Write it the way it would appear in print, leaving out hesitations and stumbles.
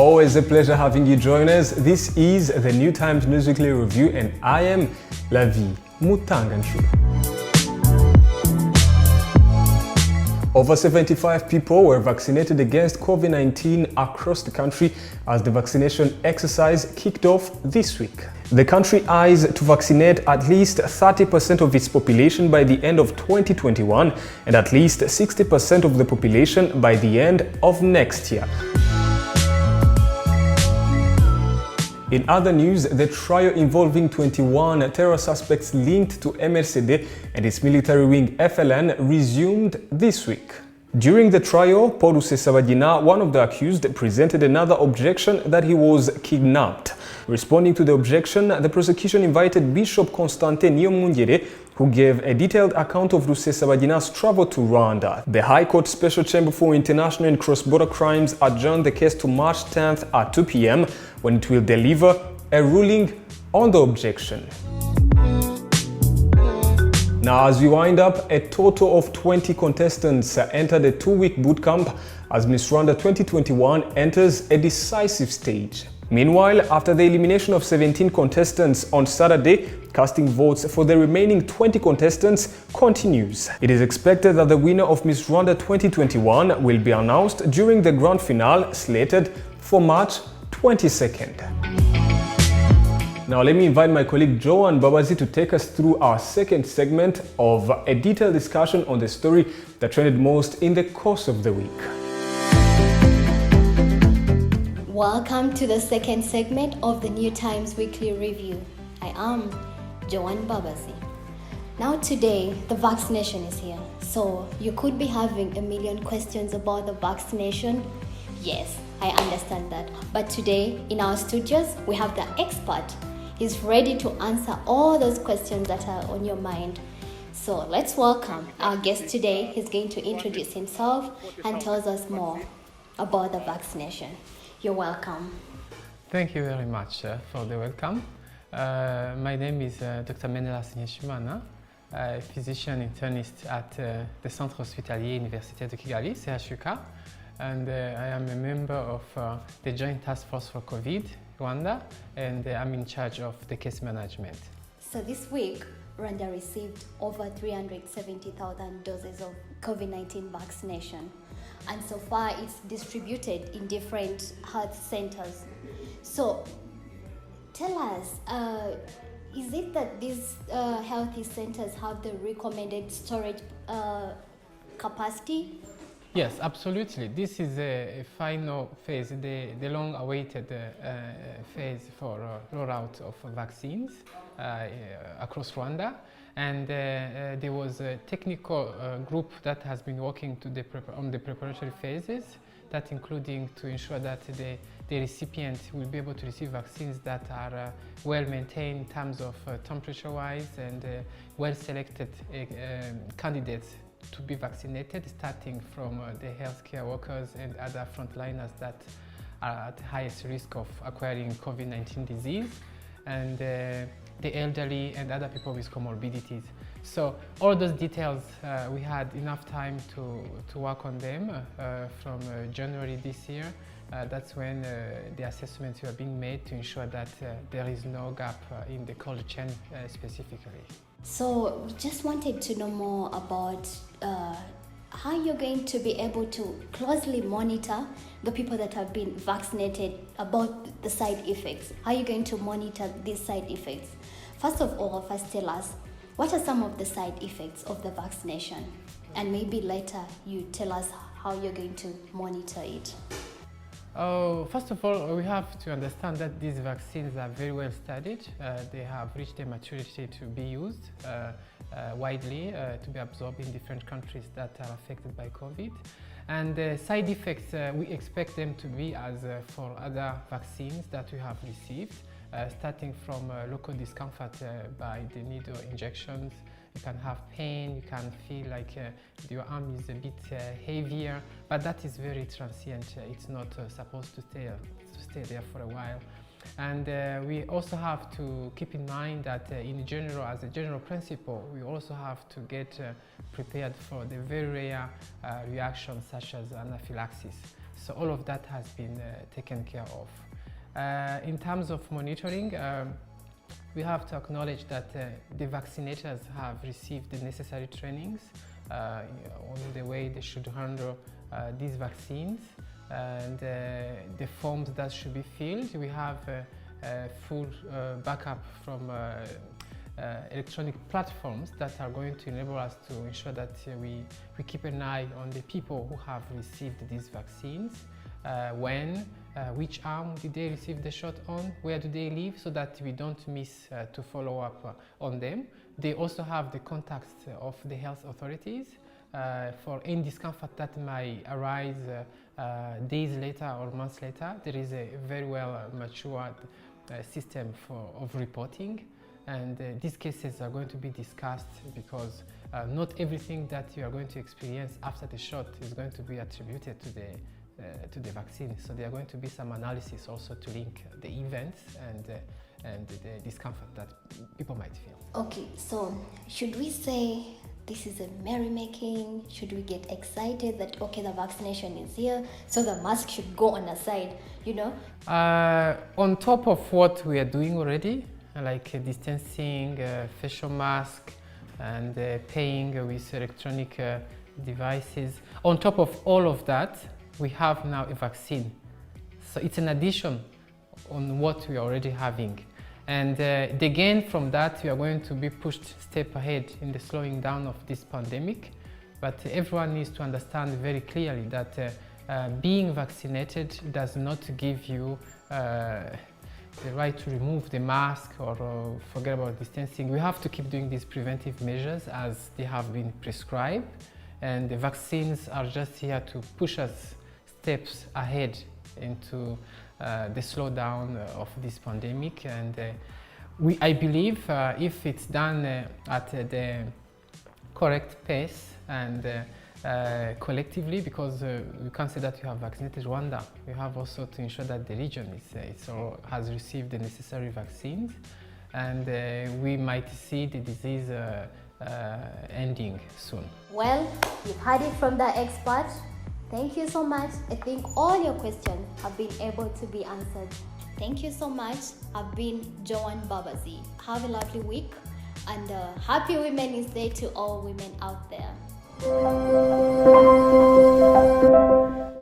Always a pleasure having you join us. This is the New Times News Weekly Review and I am Lavi Mutanganchu. Over 75 people were vaccinated against COVID-19 across the country as the vaccination exercise kicked off this week. The country eyes to vaccinate at least 30% of its population by the end of 2021 and at least 60% of the population by the end of next year. In other news, the trial involving 21 terror suspects linked to MRCD and its military wing FLN resumed this week. During the trial, Paul Rusesabagina, one of the accused, presented another objection that he was kidnapped. Responding to the objection, the prosecution invited Bishop Constantin Niyomwungere, who gave a detailed account of Rusesabagina's travel to Rwanda. The High Court Special Chamber for International and Cross-Border Crimes adjourned the case to March 10th at 2 p.m. when it will deliver a ruling on the objection. Now, as we wind up, a total of 20 contestants entered a 2-week boot camp as Miss Rwanda 2021 enters a decisive stage. Meanwhile, after the elimination of 17 contestants on Saturday, casting votes for the remaining 20 contestants continues. It is expected that the winner of Miss Rwanda 2021 will be announced during the grand finale slated for March 22nd. Now let me invite my colleague Joan Babazi to take us through our second segment of a detailed discussion on the story that trended most in the course of the week. Welcome to the second segment of the New Times Weekly Review. I am Joan Babazi. Now today, the vaccination is here. So you could be having a million questions about the vaccination. Yes, I understand that. But today, in our studios, we have the expert. He's ready to answer all those questions that are on your mind. So let's welcome our guest today. He's going to introduce himself and tell us more about the vaccination. You're welcome. Thank you very much for the welcome. My name is Dr. Menelas Nyeshimana, a physician internist at the Centre Hospitalier Universitaire de Kigali, CHUK, and I am a member of the Joint Task Force for COVID, Rwanda, and I'm in charge of the case management. So this week, Rwanda received over 370,000 doses of COVID-19 vaccination. And so far, it's distributed in different health centers. So tell us, is it that these health centers have the recommended storage capacity? Yes, absolutely. This is a final phase, the long-awaited phase for rollout of vaccines across Rwanda. And there was a technical group that has been working on the preparatory phases, that including to ensure that the recipient will be able to receive vaccines that are well maintained in terms of temperature-wise and well-selected candidates to be vaccinated, starting from the healthcare workers and other frontliners that are at the highest risk of acquiring COVID-19 disease, and the elderly and other people with comorbidities. So all those details, we had enough time to work on them from January this year. That's when the assessments were being made to ensure that there is no gap in the cold chain specifically. So we just wanted to know more about how you're going to be able to closely monitor the people that have been vaccinated about the side effects. How are you going to monitor these side effects? First of all, first tell us, what are some of the side effects of the vaccination? And maybe later you tell us how you're going to monitor it. First of all, we have to understand that these vaccines are very well studied. They have reached a maturity to be used widely, to be absorbed in different countries that are affected by COVID. And the side effects, we expect them to be as for other vaccines that we have received, starting from local discomfort by the needle injections. You can have pain, you can feel like your arm is a bit heavier, but that is very transient. It's not supposed to stay there for a while. And we also have to keep in mind that in general, as a general principle, we also have to get prepared for the very rare reactions such as anaphylaxis. So all of that has been taken care of. In terms of monitoring, we have to acknowledge that the vaccinators have received the necessary trainings on the way they should handle these vaccines, and the forms that should be filled. We have full backup from electronic platforms that are going to enable us to ensure that we keep an eye on the people who have received these vaccines, when, which arm did they receive the shot on, where do they live, so that we don't miss to follow up on them. They also have the contacts of the health authorities for any discomfort that might arise days later or months later. There is a very well matured system of reporting, and these cases are going to be discussed, because not everything that you are going to experience after the shot is going to be attributed to the vaccine. So there are going to be some analysis also to link the events and the discomfort that people might feel. Okay, so should we say this is a merrymaking? Should we get excited that, okay, the vaccination is here, so the mask should go on the side, you know? On top of what we are doing already, like distancing, facial mask, and paying with electronic devices, on top of all of that, we have now a vaccine. So it's an addition on what we are already having. And the gain from that, we are going to be pushed step ahead in the slowing down of this pandemic. But everyone needs to understand very clearly that being vaccinated does not give you the right to remove the mask or forget about distancing. We have to keep doing these preventive measures as they have been prescribed. And the vaccines are just here to push us steps ahead into the slowdown of this pandemic. And I believe if it's done at the correct pace and collectively, because we can't say that you have vaccinated Rwanda, we have also to ensure that the region has received the necessary vaccines, and we might see the disease ending soon. Well, you've heard it from the expert. Thank you so much. I think all your questions have been able to be answered. Thank you so much. I've been Joanne Babazi. Have a lovely week, and happy Women's Day to all women out there.